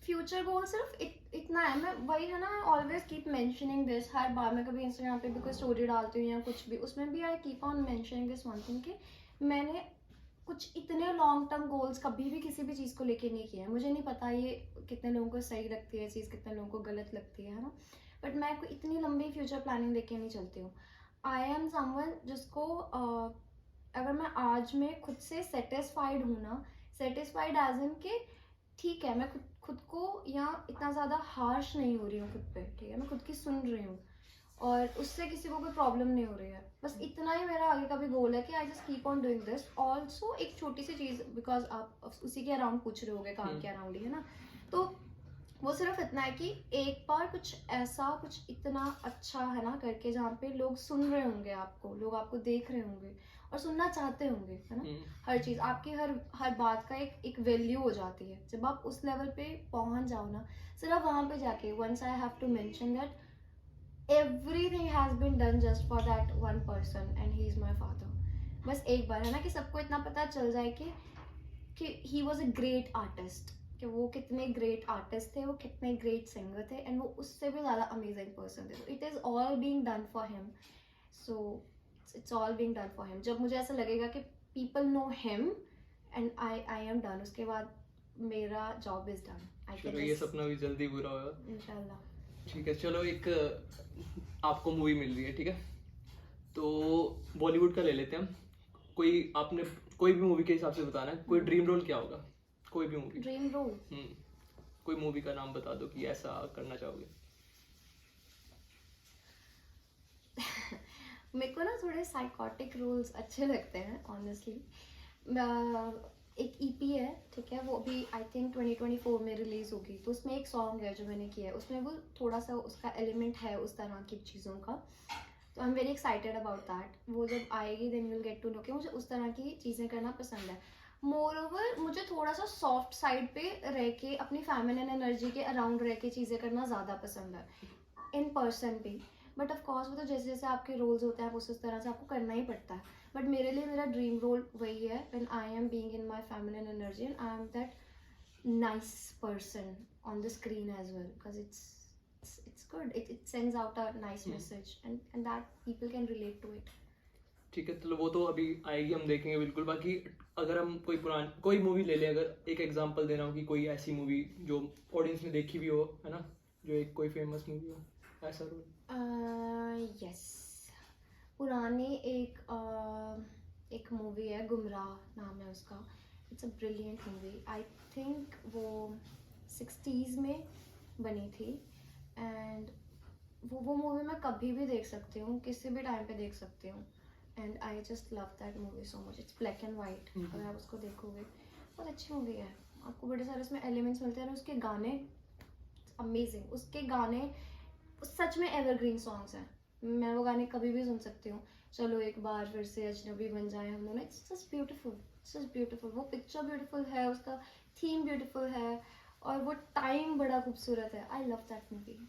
फ्यूचर गोल सिर्फ इतना है, मैं वही है ना, ऑलवेज कीप मेंशनिंग दिस, हर बार मैं कभी इंस्टाग्राम पे भी कोई स्टोरी डालती हूँ या कुछ भी, उसमें भी I keep on mentioning this one thing कि मैंने कुछ इतने लॉन्ग टर्म गोल्स कभी भी किसी भी चीज़ को लेके नहीं किया है। मुझे नहीं पता ये कितने लोगों को सही लगती है चीज़, कितने लोगों को गलत लगती है ना, बट मैं कोई इतनी लंबी फ्यूचर प्लानिंग लेके नहीं चलती हूँ। आई एम समवन जिसको अगर मैं आज में खुद से सेटिस्फाइड हूँ ना, सेटिस्फाइड एज इन के ठीक है, मैं खुद को यहाँ इतना ज़्यादा हार्श नहीं हो रही हूँ खुद पे, ठीक है, मैं खुद की सुन रही हूँ और उससे किसी को कोई प्रॉब्लम नहीं हो रही है, बस इतना ही मेरा आगे का भी गोल है कि I just keep on doing this. Also एक छोटी सी चीज़, बिकॉज आप उसी के अराउंड पूछ रहे होगे, काम के अराउंड ही है ना, तो वो सिर्फ इतना है कि एक बार कुछ ऐसा, कुछ इतना अच्छा है ना करके, जहाँ पे लोग सुन रहे होंगे आपको, लोग आपको देख रहे होंगे और सुनना चाहते होंगे, है ना, हर चीज़ आपकी, हर बात का एक वैल्यू हो जाती है। जब आप उस लेवल पे पहुंच जाओ ना, सिर्फ वहाँ पे जाके, once I have to mention that everything has been done just for that one person and he is my father, बस एक बार है ना कि सबको इतना पता चल जाए कि he was a great artist, कि वो कितने ग्रेट आर्टिस्ट थे, वो कितने ग्रेट सिंगर थे, एंड वो उससे भी ज़्यादा अमेजिंग पर्सन थे। It is all being done for him, so it's all being done for him. जब मुझे ऐसा लगेगा कि people know him and I am done, उसके बाद मेरा जॉब इज डन। चलो ये सपना भी जल्दी पूरा होगा इंशाल्लाह। ठीक है, चलो एक आपको मूवी मिल रही है, ठीक है, तो बॉलीवुड का ले लेते हैं हम। आपने कोई भी मूवी के हिसाब से बताना है, कोई ड्रीम रोल क्या होगा, कोई भी मूवी। ड्रीम रोल कोई कोई मूवी का नाम बता दो कि ऐसा करना चाहोगे। मेरे को ना थोड़े साइकोटिक रोल्स अच्छे लगते हैं ऑनेस्टली। एक ईपी है, ठीक है, वो अभी आई थिंक 2024 में रिलीज होगी, तो उसमें एक सॉन्ग है जो मैंने किया है, उसमें वो थोड़ा सा उसका एलिमेंट है उस तरह की चीज़ों का, तो I am very excited about that. वो जब आएगी then you will get to know कि मुझे उस तरह की चीज़ें करना पसंद है। मोर ओवर मुझे थोड़ा सा सॉफ्ट साइड पे रह के अपनी फेमिनिन एनर्जी के अराउंड रह के चीज़ें करना ज़्यादा पसंद है इन पर्सन पे। बट ऑफ कोर्स वो तो जैसे जैसे आपके रोल्स होते हैं उस तरह से आपको करना ही पड़ता है। बट मेरे लिए मेरा ड्रीम रोल वही है, when I am being in my feminine energy and I am that nice person on the screen as well, because it's good, it sends out a nice message and that people can relate to it. ठीक है, तो वो तो अभी आएगी, हम देखेंगे बिल्कुल। बाकी अगर हम कोई मूवी ले लें, अगर एक एग्जांपल देना हो कि कोई ऐसी मूवी जो ऑडियंस ने देखी भी हो, है ना, जो एक कोई फेमस मूवी हो, ऐसा रोल। यस, पुरानी एक मूवी है, गुमराह नाम है उसका। It's a brilliant movie, I think वो 60s में बनी थी, एंड वो मूवी मैं कभी भी देख सकती हूँ, किसी भी टाइम पे देख सकती हूँ, and I just love that movie so much. It's black and white, अगर आप उसको देखोगे बहुत अच्छी मूवी है, आपको बड़े सारे उसमें एलिमेंट्स मिलते हैं, और उसके गाने अमेजिंग, उसके गाने सच में एवरग्रीन सॉन्ग्स हैं, मैं वो गाने कभी भी सुन सकती हूँ। चलो एक बार फिर से अजनबी बन जाए हम दोनों, it's just beautiful, it's just beautiful. वो पिक्चर ब्यूटीफुल है, उसका थीम ब्यूटीफुल है, और वो टाइम बड़ा खूबसूरत है। I love that movie.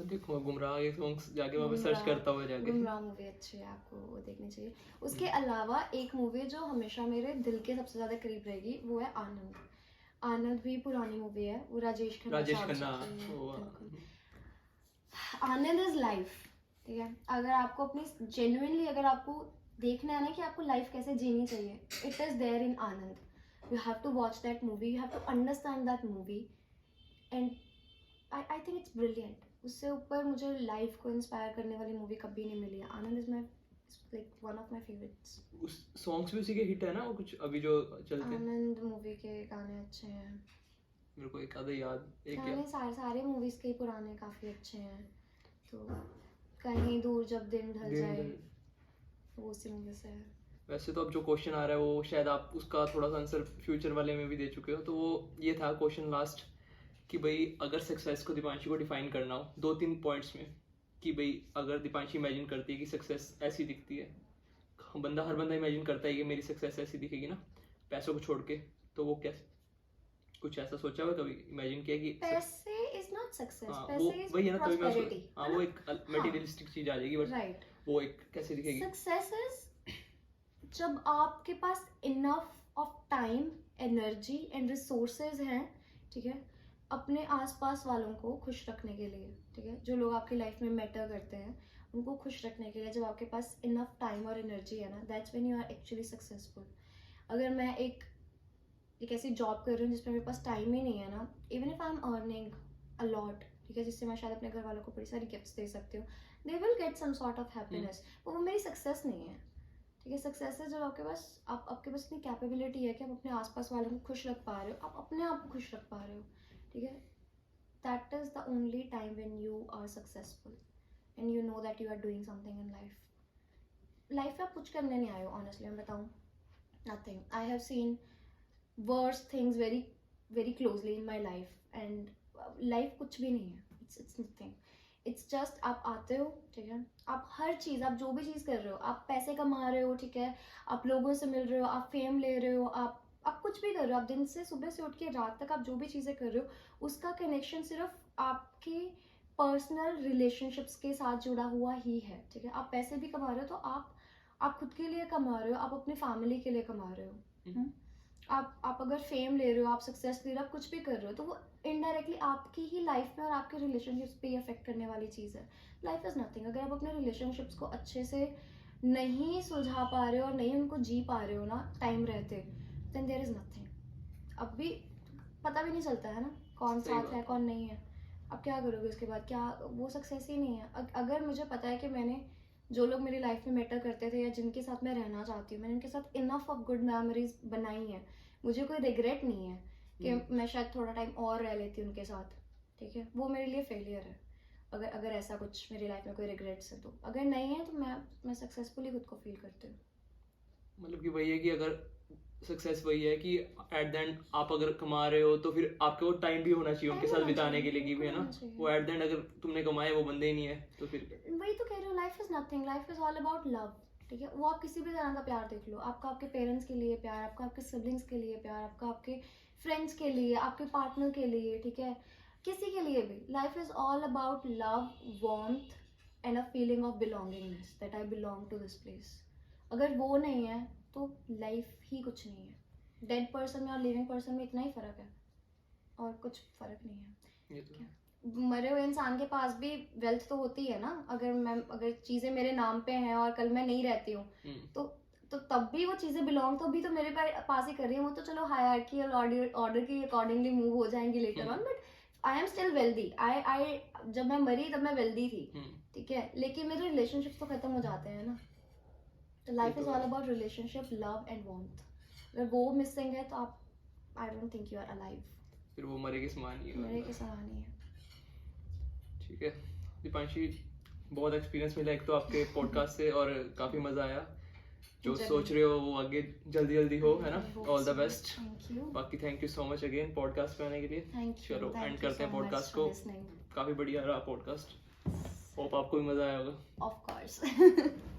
देखो गुमराह के सॉन्ग्स जाके वहाँ पे सर्च करता हुआ जाके। गुमराह मूवी अच्छी है, आपको वो देखनी चाहिए। उसके अलावा एक मूवी जो हमेशा मेरे दिल के सबसे ज्यादा करीब रहेगी, वो है आनंद। आनंद भी पुरानी मूवी है, वो राजेश खन्ना। आनंद इज लाइफ, ठीक है। अगर आपको अपनी जेन्युइनली अगर आपको देखना है ना कि आपको लाइफ कैसे जीनी चाहिए, it is there in Anand. You have to watch that movie, you have to understand that movie, and I think it's brilliant. उससे ऊपर मुझे लाइफ को इंस्पायर करने वाली मूवी कभी नहीं मिली है। Anand is my like one of my favourites. उस सॉन्ग्स भी उसी के हिट है ना, वो कुछ अभी जो चलते हैं। आनंद मूवी के गाने अच्छे हैं, मेरे को एक आधा याद, एक गाने सारे मूवीज के पुराने काफी अच्छे हैं। तो कहीं दूर जब दिन ढल जाए, वो उसी मूवी से है। वैसे तो अब जो क्वेश्चन आ रहा है वो शायद आप उसका थोड़ा सा आंसर फ्यूचर वाले में भी दे चुके हो, तो वो ये था क्वेश्चन लास्ट कि भाई अगर सक्सेस को दीपांशी को डिफाइन करना हो 2-3 पॉइंट्स में, कि भाई अगर दीपांशी इमेजिन करती है कि सक्सेस ऐसी दिखती है, हर बंदा इमेजिन करता है कि मेरी सक्सेस ऐसी दिखेगी ना पैसों को छोड़ के, तो वो कैसे, कुछ ऐसा सोचा हुआ कभी, इमेजिन किया कि पैसे इज नॉट सक्सेस, वो पैसे इज वही है ना, तभी मैं प्रॉस्पेरिटी, वो एक मटेरियलिस्टिक चीज आ जाएगी, बट राइट। वो एक कैसे दिखेगी। सक्सेस इज जब आपके पास enough of time, energy and resources हैं, ठीक है, अपने आसपास वालों को खुश रखने के लिए, ठीक है, जो लोग आपकी लाइफ में मैटर करते हैं उनको खुश रखने के लिए जब आपके पास इनफ टाइम और एनर्जी है ना, that's when you are actually successful. अगर मैं एक ऐसी जॉब कर रही हूँ जिसमें मेरे पास टाइम ही नहीं है ना, even if I am earning a lot, ठीक है, जिससे मैं शायद अपने घर वालों को बड़ी सारी गिफ्ट्स दे सकती हूँ, they will get some sort of happiness, वो मेरी सक्सेस नहीं है, ठीक है। सक्सेस है जब आपके पास इतनी कैपेबिलिटी है कि आप अपने आसपास वालों को खुश रख पा रहे हो, आप अपने आप को खुश रख पा रहे हो, ठीक है। That is the only time when you are successful and you know that you are doing something in life में आप कुछ करने नहीं आए हो, ऑनेस्टली मैं बताऊँ, nothing. I have seen worse things very closely in my life, and life कुछ भी नहीं है, it's nothing, it's just आप आते हो, ठीक है, आप हर चीज़, आप जो भी चीज़ कर रहे हो, आप पैसे कमा रहे हो, ठीक है, आप लोगों से मिल रहे हो, आप फेम ले रहे हो, आप कुछ भी कर रहे हो, आप दिन से सुबह से उठ के रात तक आप जो भी चीज़ें कर रहे हो, उसका कनेक्शन सिर्फ आपके पर्सनल रिलेशनशिप्स के साथ जुड़ा हुआ ही है, ठीक है। आप पैसे भी कमा रहे हो तो आप खुद के लिए कमा रहे हो, आप अपनी फैमिली के लिए कमा रहे हो। आप अगर फेम ले रहे हो, आप सक्सेस ले रहे हो, आप कुछ भी कर रहे हो, तो वो इनडायरेक्टली आपकी ही लाइफ में और आपके रिलेशनशिप्स पे अफेक्ट करने वाली चीज़ है। Life is nothing. अगर आप अपने रिलेशनशिप्स को अच्छे से नहीं सुलझा पा रहे हो और नहीं उनको जी पा रहे हो ना टाइम रहते, देन देयर इज़ नथिंग। अब भी पता भी नहीं चलता है ना कौन साथ है कौन नहीं है, अब क्या करोगे उसके बाद, क्या वो सक्सेस ही नहीं है। अगर मुझे पता है कि मैंने जो लोग मेरी लाइफ में मैटर करते थे या जिनके साथ मैं रहना चाहती हूँ, मैंने उनके साथ इनफ ऑफ गुड मेमोरीज बनाई हैं, मुझे कोई रिग्रेट नहीं है, कि मैं शायद थोड़ा टाइम और रह लेती उनके साथ, ठीक है, वो मेरे लिए फेलियर है। अगर ऐसा कुछ मेरी लाइफ में कोई रिग्रेट्स है तो, अगर नहीं है तो मैं सक्सेसफुली खुद को फील करती हूँ। मतलब कि वही है कि अगर सक्सेस वही है कि एट द एंड आप अगर कमा रहे हो तो फिर आपके वो टाइम भी होना चाहिए उनके Time साथ होना बिताने के चाहिए, लिए, कि भी है ना, होना चाहिए। वो एट द एंड अगर तुमने कमाए वो बंदे ही नहीं है तो फिर वही तो कह रही हूँ, life is nothing, life is all about love, ठीक है। वो आप किसी भी तरह का प्यार देख लो, आपका आपके पेरेंट्स के लिए प्यार, आपका आपके सिबलिंग्स के लिए प्यार, आपका आपके फ्रेंड्स के लिए, आपके पार्टनर के लिए, ठीक है, किसी के लिए भी। Life is all about love, warmth and a feeling of belongingness, that I belong to this place. अगर वो नहीं है तो लाइफ ही कुछ नहीं है। डेड पर्सन में और लिविंग पर्सन में इतना ही फर्क है, और कुछ फर्क नहीं है। ये तो मरे हुए इंसान के पास भी वेल्थ तो होती है ना। अगर चीजें मेरे नाम पे हैं और कल मैं नहीं रहती हूँ तो तब भी वो चीजें बिलोंग तो भी तो मेरे पास ही कर रही है। वो तो चलो हायरार्की और ऑर्डर के अकॉर्डिंगली मूव हो जाएंगी later on, but I am still wealthy. I जब मैं मरी तब मैं वेल्दी थी, ठीक है, लेकिन मेरे रिलेशनशिप्स तो खत्म हो जाते हैं ना। तो life is all about relationship, love and warmth. अगर वो मिसिंग है तो आप, I don't think you are alive, फिर वो मरे के समान ही मेरे है। के समान ही है। ठीक है दीपांशी, बहुत एक्सपीरियंस मिला एक तो आपके पॉडकास्ट से, और काफ़ी मज़ा आया। जो सोच रहे हो वो आगे जल्दी जल्दी हो, है ना। All the best. Thank you, बाकी thank you so much again podcast पे आने के लिए। Thank you. चलो एंड करते हैं पॉडकास्ट को। काफ़ी बढ़िया रहा पॉडकास्ट, होप आपको भी मज़ा आया होगा। Of course.